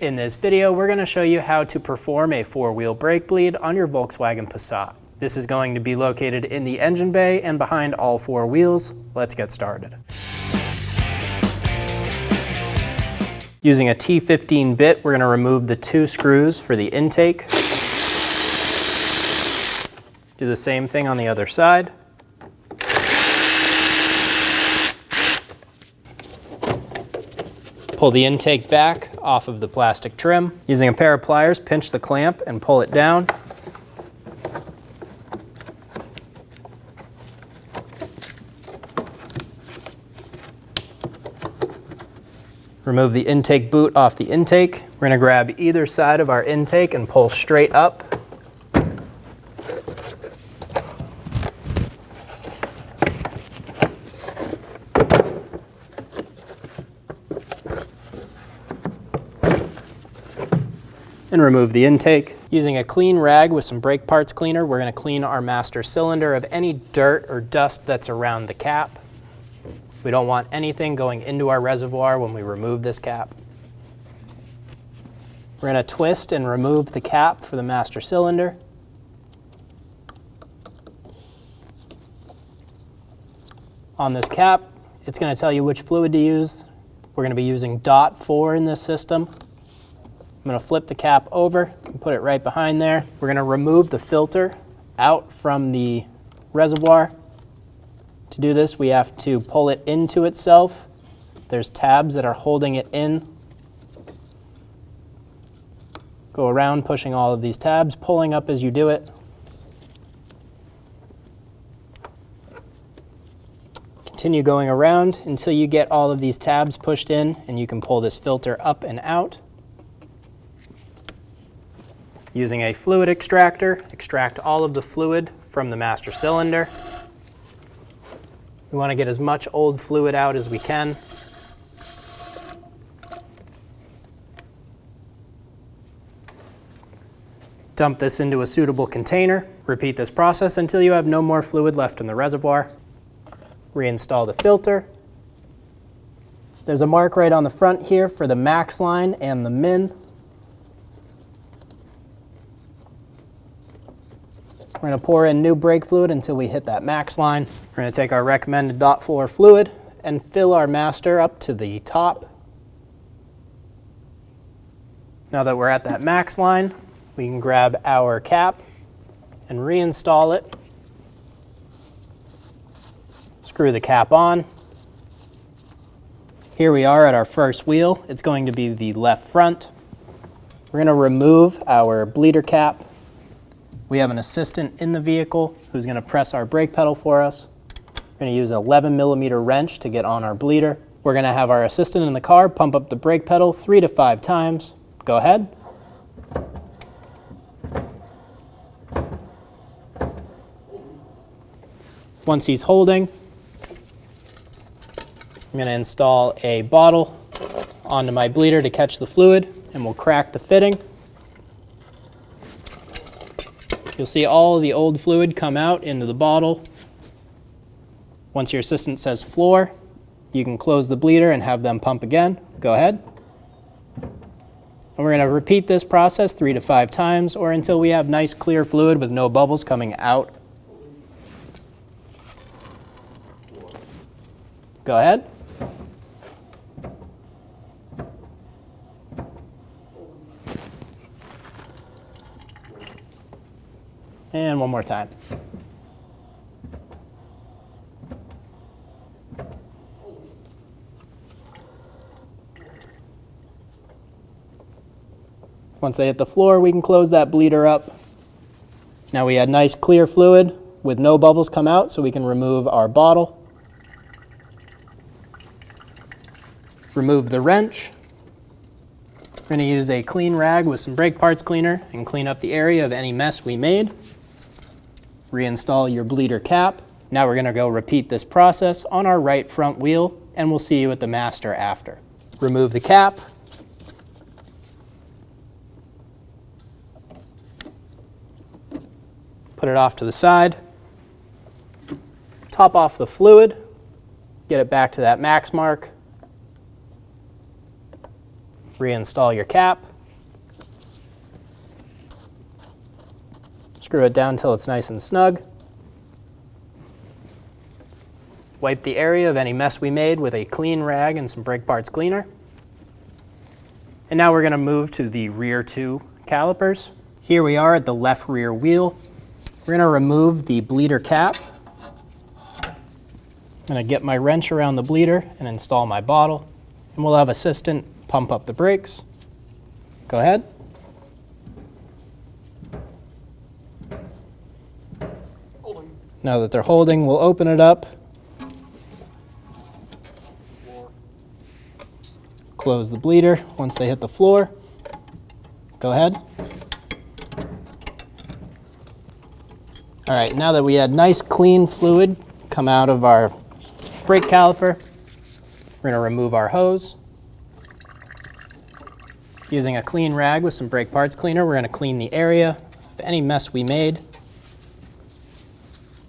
In this video, we're going to show you how to perform a four-wheel brake bleed on your Volkswagen Passat. This is going to be located in the engine bay and behind all four wheels. Let's get started. Using a T15 bit, we're going to remove the two screws for the intake. Do the same thing on the other side. Pull the intake back off of the plastic trim. Using a pair of pliers, pinch the clamp and pull it down. Remove the intake boot off the intake. We're going to grab either side of our intake and pull straight up. And remove the intake. Using a clean rag with some brake parts cleaner, we're going to clean our master cylinder of any dirt or dust that's around the cap. We don't want anything going into our reservoir when we remove this cap. We're going to twist and remove the cap for the master cylinder. On this cap, it's going to tell you which fluid to use. We're going to be using .4 in this system. I'm going to flip the cap over and put it right behind there. We're going to remove the filter out from the reservoir. To do this, we have to pull it into itself. There's tabs that are holding it in. Go around pushing all of these tabs, pulling up as you do it. Continue going around until you get all of these tabs pushed in, and you can pull this filter up and out. Using a fluid extractor, extract all of the fluid from the master cylinder. We want to get as much old fluid out as we can. Dump this into a suitable container. Repeat this process until you have no more fluid left in the reservoir. Reinstall the filter. There's a mark right on the front here for the max line and the min. We're going to pour in new brake fluid until we hit that max line. We're going to take our recommended .4 fluid and fill our master up to the top. Now that we're at that max line, we can grab our cap and reinstall it. Screw the cap on. Here we are at our first wheel. It's going to be the left front. We're going to remove our bleeder cap. We have an assistant in the vehicle who's going to press our brake pedal for us. We're going to use an 11mm wrench to get on our bleeder. We're going to have our assistant in the car pump up the brake pedal 3 to 5 times. Go ahead. Once he's holding, I'm going to install a bottle onto my bleeder to catch the fluid, and we'll crack the fitting. You'll see all of the old fluid come out into the bottle. Once your assistant says floor, you can close the bleeder and have them pump again. Go ahead. And we're going to repeat this process 3 to 5 times or until we have nice clear fluid with no bubbles coming out. Go ahead. And one more time. Once they hit the floor, we can close that bleeder up. Now we had nice clear fluid with no bubbles come out, so we can remove our bottle. Remove the wrench. We're going to use a clean rag with some brake parts cleaner and clean up the area of any mess we made. Reinstall your bleeder cap. Now we're going to go repeat this process on our right front wheel, and we'll see you at the master after. Remove the cap. Put it off to the side. Top off the fluid. Get it back to that max mark. Reinstall your cap. Screw it down until it's nice and snug. Wipe the area of any mess we made with a clean rag and some brake parts cleaner. And now we're going to move to the rear two calipers. Here we are at the left rear wheel. We're going to remove the bleeder cap. I'm going to get my wrench around the bleeder and install my bottle. And we'll have assistant pump up the brakes. Go ahead. Holding. Now that they're holding, we'll open it up. Close the bleeder once they hit the floor. Go ahead. All right, now that we had nice clean fluid come out of our brake caliper, we're going to remove our hose. Using a clean rag with some brake parts cleaner, we're going to clean the area of any mess we made.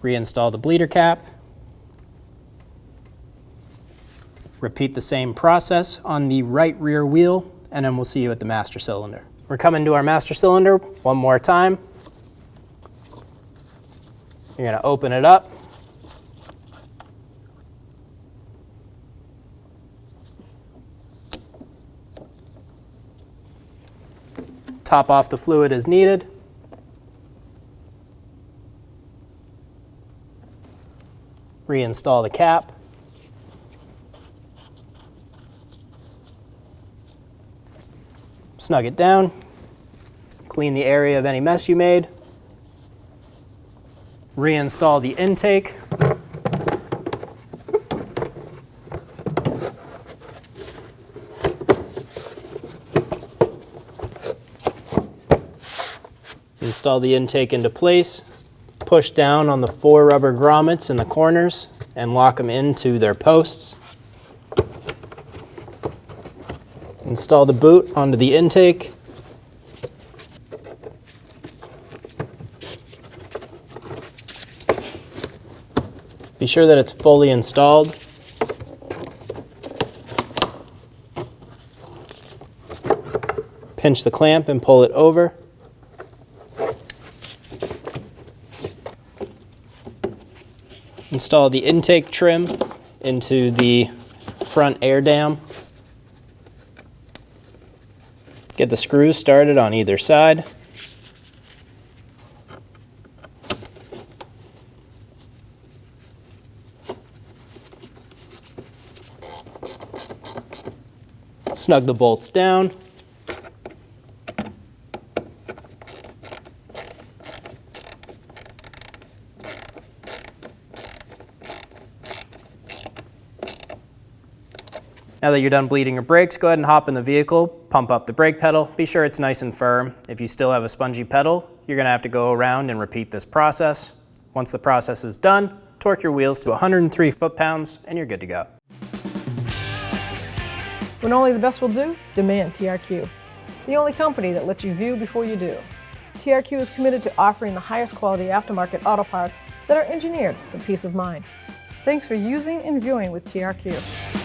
Reinstall the bleeder cap. Repeat the same process on the right rear wheel, and then we'll see you at the master cylinder. We're coming to our master cylinder one more time. You're going to open it up. Top off the fluid as needed. Reinstall the cap. Snug it down. Clean the area of any mess you made. Reinstall the intake. Install the intake into place. Push down on the 4 rubber grommets in the corners and lock them into their posts. Install the boot onto the intake. Be sure that it's fully installed. Pinch the clamp and pull it over. Install the intake trim into the front air dam. Get the screws started on either side. Snug the bolts down. Now that you're done bleeding your brakes, go ahead and hop in the vehicle, pump up the brake pedal. Be sure it's nice and firm. If you still have a spongy pedal, you're going to have to go around and repeat this process. Once the process is done, torque your wheels to 103 foot-pounds and you're good to go. When only the best will do, demand TRQ. The only company that lets you view before you do. TRQ is committed to offering the highest quality aftermarket auto parts that are engineered for peace of mind. Thanks for using and viewing with TRQ.